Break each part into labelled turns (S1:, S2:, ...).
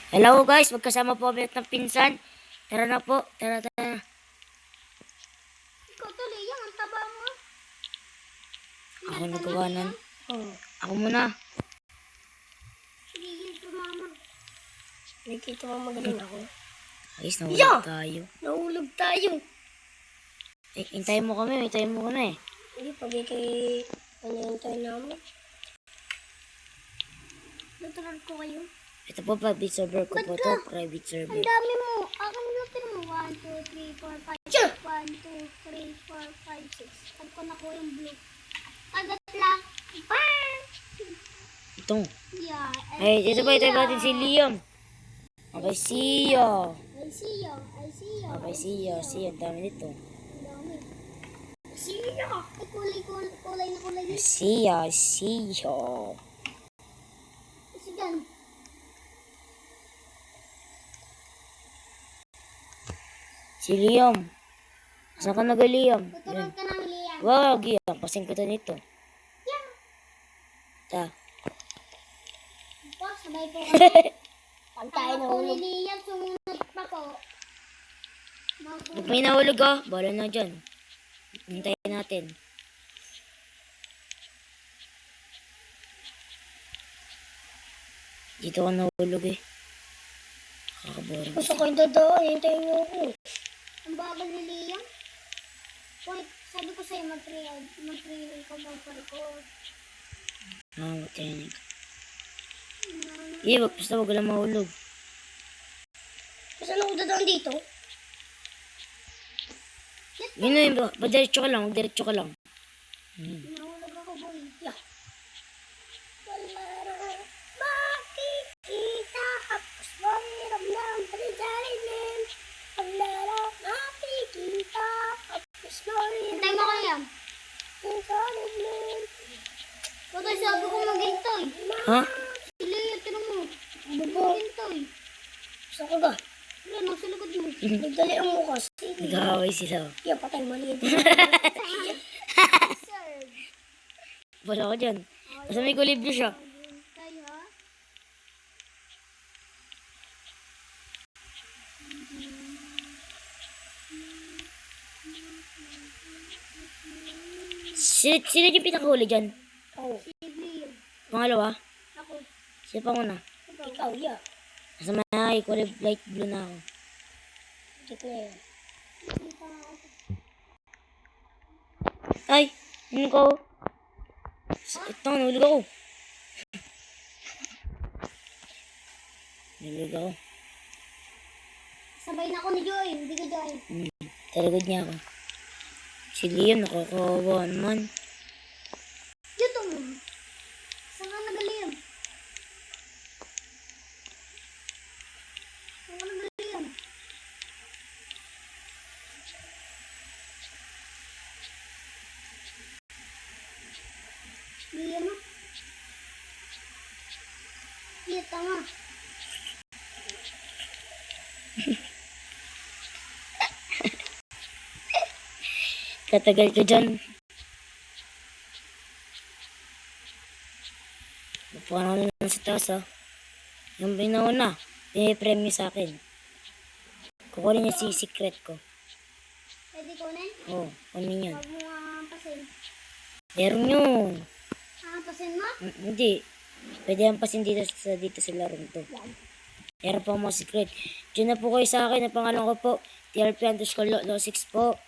S1: Hello guys, magkasama po kami ng pinsan. Tara na po, tara.
S2: Ikaw tuloy, yung ang taba mo.
S1: Ako nagawa nun. Ako muna.
S2: Sige, yun to mama. Nakikita mo magaling ako.
S1: Guys, nahulog tayo.
S2: Nahulog tayo.
S1: Hintayin mo kami.
S2: Hindi, pagi kay hintay namin. Natural ko kayo.
S1: Ito po, private server ko po to. Private
S2: Ang
S1: server.
S2: dami mo. Akin natin mo. 1, 2, 3, 4, 5, 6. 1, 2, 3, 4, 5, 6. Pag ko nakuha yung blue. Agat lang. Bang!
S1: Ito.
S2: Yeah.
S1: Ay, ito ba din si Liam. Okay, see you.
S2: I see you.
S1: Okay, see you. Ang dami nito.
S2: Ang dami. See you. Ay, kulay na kulay.
S1: See you.
S2: Kasi gan.
S1: Si Liam. Saan ka Liam?
S2: Tuturuan ka ng Liam.
S1: Wag yan. Pasing kita nito.
S2: Yeah.
S1: Ta.
S2: Po, sabay po kami. Pag tayo nahulog. Ni Liam, sumunod pa po.
S1: Pag may nahulog ah, bala na dyan. Hintayin natin. Dito ka nahulog eh. Kakaboring.
S2: Gusto ko yung dodoo. Hintayin mo ako. Ang bagal ni Liam. Wait, sabi ko sa'yo, mag-training ko mag-record.
S1: Matinig. Basta wag lang mahulog.
S2: Saan ako dadaan dito?
S1: Yun na yun ba? Diretso ka lang.
S2: Nahulog ako, boy. Yeah. Wala na makikita. Hapos mo hiram lang paligalinin. Wala na makikita. Hapos mo hiram. Hintay mo ko yan. Paligalinin. Bakit sabi ko maghintay?
S1: Ha?
S2: Sila yung tinong mo. Maghintay. Saan ka ba? Wala, nasa likod mo. Nagdali ang mukha. Sige.
S1: Nag-aaway sila.
S2: Yeah, patay maliit.
S1: Wala ko dyan. Basta may kulibyo siya.
S2: Tayo ha?
S1: Sino yung pinakahuli dyan?
S2: Ako. Sige.
S1: Pangalawa?
S2: Ako.
S1: Sino panguna?
S2: Ikaw, yeah.
S1: Nasa may kulib light blue na ako.
S2: Check na yan.
S1: Ay! Ano ko? Ito, nahulog ako.
S2: Sabay na ako ni Joy. Hindi ka Joy.
S1: Taragod niya ako. Si Liam, nakakawa naman.
S2: Dito mo. Saan ka nagaling? Saan ka nagaling? Liam mo. Liam, tama.
S1: Katagal ka dyan. Paano na lang sa taas ah. Yung binauna, pinipremyo sa akin. Kukunin niya si secret ko.
S2: Pwede kunin?
S1: Oo, kunin yan.
S2: Huwag mo pasin.
S1: Meron yun.
S2: Pasin mo?
S1: Hindi. Pwede ang pasin dito sa larong to.
S2: Yan.
S1: Meron pa mga secret. Diyan na po kayo sa akin. Ang pangalan ko po, TRP_Lo6 po.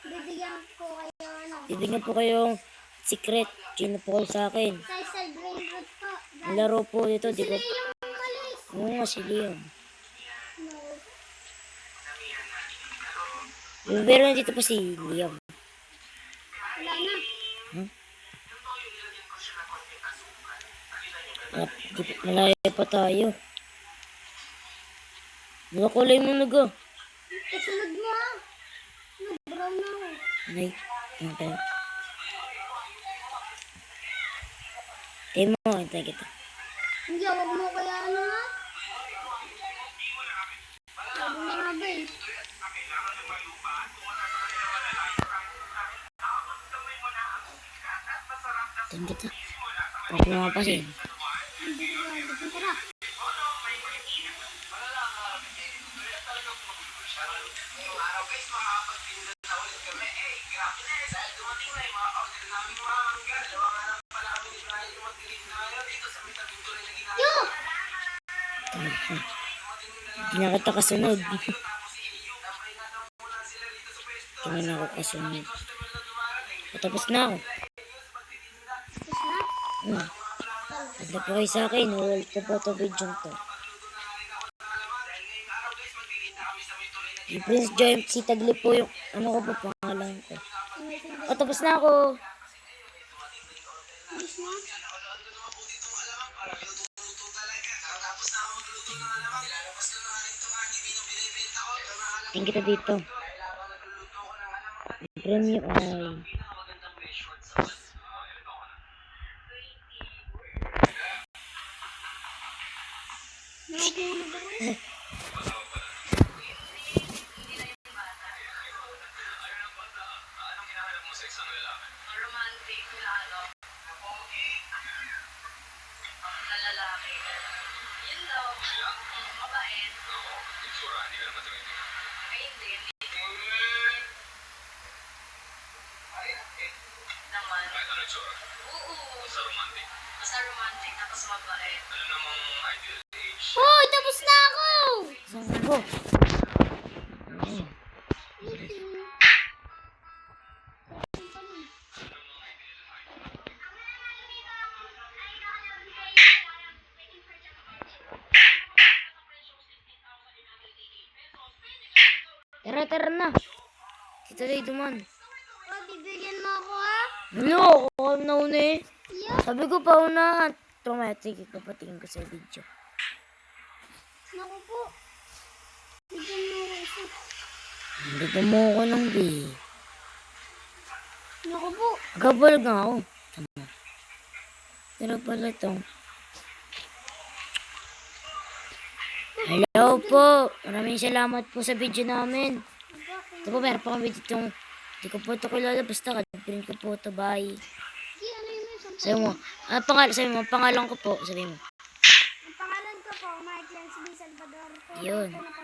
S2: Bibigyan ko kayo ano.
S1: Bibigyan po kayong secret. Diyan na po kayo sa akin.
S2: Side rainbow po.
S1: Ang laro po dito, di ko.
S2: Yung malis.
S1: Oo nga, si Liam.
S2: No.
S1: Pero nandito pa si Liam.
S2: Wala na.
S1: Malayo pa tayo. Mga kulay mo naga.
S2: Kasunod mo ah. Brown na ako.
S1: Ay, ano tayo? Hintay kita.
S2: Hindi, huwag mo kaya ano nga. Huwag mo nga ba eh.
S1: Hintayin kita. Huwag mo mapasin.
S2: Tara. Yo!
S1: Hindi na kita kasunod. Hindi na ako kasunod. Patapos na ako.
S2: Tapos na?
S1: Pagla po kayo sa akin. Hold ko po ito video to. Yung Prince Joy MC Taglip po yung ano ko po pangalan ko. Patapos na ako.
S2: Tapos na?
S1: Tingin kita dito. Premium ay.
S2: Nahulog ako.
S3: Romantic na ano, na lalaki. Yun daw, mabait. Ay, hindi. Naman. Oo. Basta romantic, tapos mabait.
S2: Hoy! Tapos na ako!
S1: Saan ako? Tara na. Kita tayo duman.
S2: Oh, bibigyan mo ako ha?
S1: Ano? Ako na una eh.
S2: Yeah.
S1: Sabi ko pa una. Traumatic. Ipapatingin ko sa video.
S2: Naku po. Bigyan mo ako isa.
S1: Bigyan mo ako ng B.
S2: Naku po.
S1: Gabal nga ako. Tama. Pero pala to. Hello po. Maraming salamat po sa video namin. Ito po, meron pa kami ditong hindi ko po ito kilala. Basta ka-print ko po ito. Bye.
S2: Sige, ano yun yun?
S1: Sabi mo, pangalan ko po. Sabi mo.
S2: Ang pangalan ko po, Mark Lance B. Salvador.
S1: Yun.
S2: Ito na po